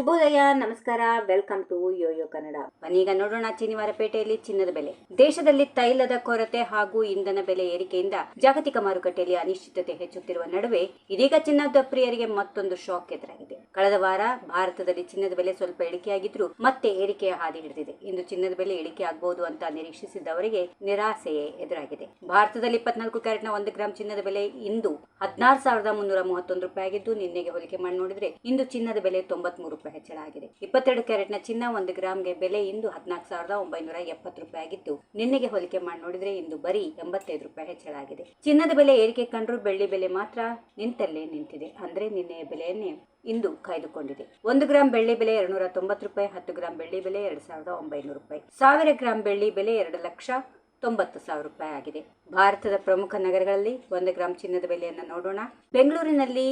ಶುಭೋದಯ, ನಮಸ್ಕಾರ, welcome to Yoyo Kannada. ಬನ್ನೀಗ ನೋಡೋಣ ಶನಿವಾರಪೇಟೆಯಲ್ಲಿ ಚಿನ್ನದ ಬೆಲೆ. ದೇಶದಲ್ಲಿ ತೈಲದ ಕೊರತೆ ಹಾಗೂ ಇಂಧನ ಬೆಲೆ ಏರಿಕೆಯಿಂದ ಜಾಗತಿಕ ಮಾರುಕಟ್ಟೆಯಲ್ಲಿ ಅನಿಶ್ಚಿತತೆ ಹೆಚ್ಚುತ್ತಿರುವ ನಡುವೆ ಇದೀಗ ಚಿನ್ನದ ಪ್ರಿಯರಿಗೆ ಮತ್ತೊಂದು ಶಾಕ್ ಎದುರಾಗಿದೆ. ಕಳೆದ ವಾರ ಭಾರತದಲ್ಲಿ ಚಿನ್ನದ ಬೆಲೆ ಸ್ವಲ್ಪ ಇಳಿಕೆಯಾಗಿದ್ರೂ ಮತ್ತೆ ಏರಿಕೆಯ ಹಾದಿ ಹಿಡಿದಿದೆ. ಇಂದು ಚಿನ್ನದ ಬೆಲೆ ಇಳಿಕೆ ಆಗಬಹುದು ಅಂತ ನಿರೀಕ್ಷಿಸಿದ್ದವರಿಗೆ ನಿರಾಸೆಯೇ ಎದುರಾಗಿದೆ. ಭಾರತದಲ್ಲಿ 24 ಕ್ಯಾರೆಟ್ನ 1 ಗ್ರಾಂ ಚಿನ್ನದ ಬೆಲೆ ಇಂದು 16,331 ರೂಪಾಯಿ ಆಗಿದ್ದು, ನಿನ್ನೆಗೆ ಹೋಲಿಕೆ ಮಾಡಿ ನೋಡಿದ್ರೆ ಇಂದು ಚಿನ್ನದ ಬೆಲೆ 93 ರೂಪಾಯಿ ಹೆಚ್ಚಳ ಆಗಿದೆ. 22 ಕ್ಯಾರೆಟ್ನ ಚಿನ್ನ 1 ಗ್ರಾಂಗೆ ಬೆಲೆ ಇಂದು 14,970 ರೂಪಾಯಿ ಆಗಿದ್ದು, ನಿನ್ನೆಗೆ ಹೋಲಿಕೆ ಮಾಡಿ ನೋಡಿದ್ರೆ ಇಂದು ಬರೀ 85 ರೂಪಾಯಿ ಹೆಚ್ಚಳ ಆಗಿದೆ. ಚಿನ್ನದ ಬೆಲೆ ಏರಿಕೆ ಕಂಡ್ರೂ ಬೆಳ್ಳಿ ಬೆಲೆ ಮಾತ್ರ ನಿಂತಲ್ಲೇ ನಿಂತಿದೆ. ಅಂದ್ರೆ ನಿನ್ನೆಯ ಬೆಲೆಯನ್ನೇ ಇಂದು ಕಾಯ್ದುಕೊಂಡಿದೆ. 1 ಗ್ರಾಂ ಬೆಳ್ಳಿ ಬೆಲೆ 290 ರೂಪಾಯಿ, 10 ಗ್ರಾಂ ಬೆಳ್ಳಿ ಬೆಲೆ 2,900 ರೂಪಾಯಿ, 1000 ಗ್ರಾಂ ಬೆಳ್ಳಿ ಬೆಲೆ 2,90,000 ರೂಪಾಯಿ ಆಗಿದೆ. ಭಾರತದ ಪ್ರಮುಖ ನಗರಗಳಲ್ಲಿ 1 ಗ್ರಾಂ ಚಿನ್ನದ ಬೆಲೆಯನ್ನು ನೋಡೋಣ. ಬೆಂಗಳೂರಿನಲ್ಲಿ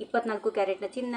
24 ಕ್ಯಾರೆಟ್ನ ಚಿನ್ನ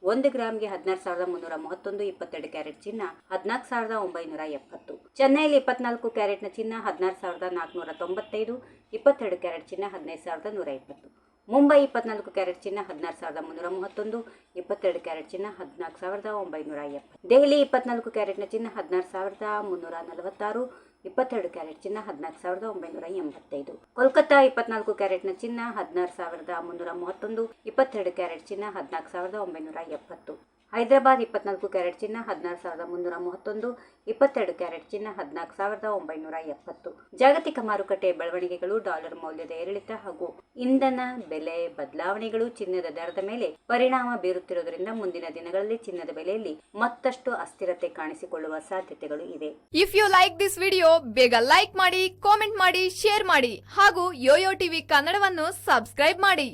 1 ಗ್ರಾಂಗೆ 16,331, 22 ಕ್ಯಾರೆಟ್ ಚಿನ್ನ 14,970. ಚೆನ್ನೈಯಲ್ಲಿ 24 ಕ್ಯಾರೆಟ್ನ ಚಿನ್ನ 16,495, 22 ಕ್ಯಾರೆಟ್ ಚಿನ್ನ 15,120. ಮುಂಬೈ 24 ಕ್ಯಾರೆಟ್ ಚಿನ್ನ 16,331, 22 ಕ್ಯಾರೆಟ್ ಚಿನ್ನ 14,970. ದೆಹಲಿ 24 ಕ್ಯಾರೆಟ್ನ ಚಿನ್ನ 16,346, 22 ಕ್ಯಾರೆಟ್ ಚಿನ್ನ 14,985. ಕೋಲ್ಕತ್ತಾ 24 ಕ್ಯಾರೆಟ್ನ ಚಿನ್ನ 16,331, 22 ಕ್ಯಾರೆಟ್ ಚಿನ್ನ 14,970. ಹೈದರಾಬಾದ್ 24 ಕ್ಯಾರೆಟ್ ಚಿನ್ನ 16,331, 22 ಕ್ಯಾರೆಟ್ ಚಿನ್ನ 14,970. ಜಾಗತಿಕ ಮಾರುಕಟ್ಟೆ ಬೆಳವಣಿಗೆಗಳು, ಡಾಲರ್ ಮೌಲ್ಯದ ಏರಿಳಿತ ಹಾಗೂ ಇಂಧನ ಬೆಲೆ ಬದಲಾವಣೆಗಳು ಚಿನ್ನದ ದರದ ಮೇಲೆ ಪರಿಣಾಮ ಬೀರುತ್ತಿರುವುದರಿಂದ ಮುಂದಿನ ದಿನಗಳಲ್ಲಿ ಚಿನ್ನದ ಬೆಲೆಯಲ್ಲಿ ಮತ್ತಷ್ಟು ಅಸ್ಥಿರತೆ ಕಾಣಿಸಿಕೊಳ್ಳುವ ಸಾಧ್ಯತೆಗಳು ಇವೆ. If you like this video, ಬೇಗ ಲೈಕ್ ಮಾಡಿ, ಕಾಮೆಂಟ್ ಮಾಡಿ, ಶೇರ್ ಮಾಡಿ ಹಾಗೂ ಯೋಯೋ ಟಿವಿ ಕನ್ನಡವನ್ನು ಸಬ್ಸ್ಕ್ರೈಬ್ ಮಾಡಿ.